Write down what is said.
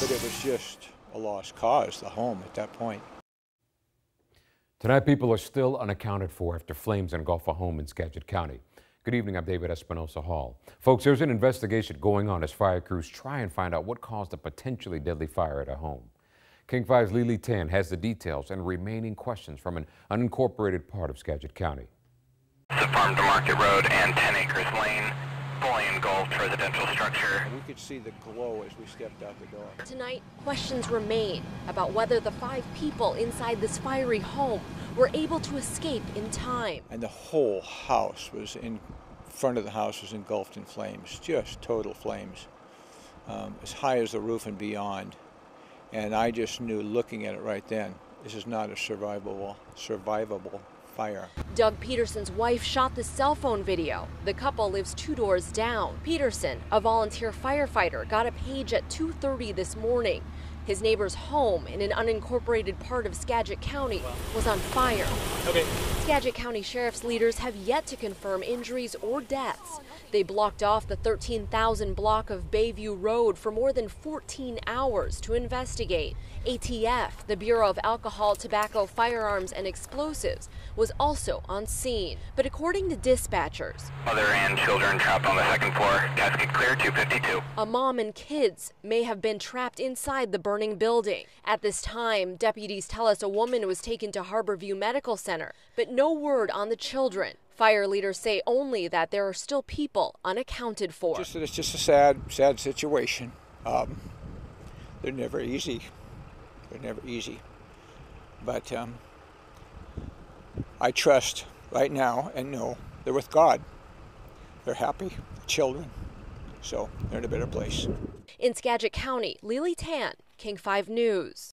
but it was just a lost cause, the home at that point. Tonight, people are still unaccounted for after flames engulf a home in Skagit County. Good evening, I'm David Espinosa Hall. Folks, there's an investigation going on as fire crews try and find out what caused a potentially deadly fire at a home. King 5's Lili Tan has the details and remaining questions from an unincorporated part of Skagit County. The farm to Market Road and 10 Acres Lane, fully engulfed residential structure. We could see the glow as we stepped out the door. Tonight, questions remain about whether the 5 people inside this fiery home were able to escape in time. And the whole house was in front of the house was engulfed in flames, just total flames, as high as the roof and beyond. And I just knew, looking at it right then, this is not a survivable fire. Doug Peterson's wife shot the cell phone video. The couple lives 2 doors down. Peterson, a volunteer firefighter, got a page at 2:30 this morning. His neighbor's home in an unincorporated part of Skagit County was on fire. Okay. Skagit County Sheriff's leaders have yet to confirm injuries or deaths. They blocked off the 13,000 block of Bayview Road for more than 14 hours to investigate. ATF, the Bureau of Alcohol, Tobacco, Firearms, and Explosives, was also on scene. But according to dispatchers, Mother and children trapped on the second floor. Casket clear, 252. a mom and kids may have been trapped inside the burning building. At this time, deputies tell us a woman was taken to Harborview Medical Center, but no word on the children. Fire leaders say only that there are still people unaccounted for. Just that it's just a sad situation. They're never easy. They're never easy. But I trust right now and know they're with God. They're happy, children, so they're in a better place. In Skagit County, Lili Tan, King 5 News.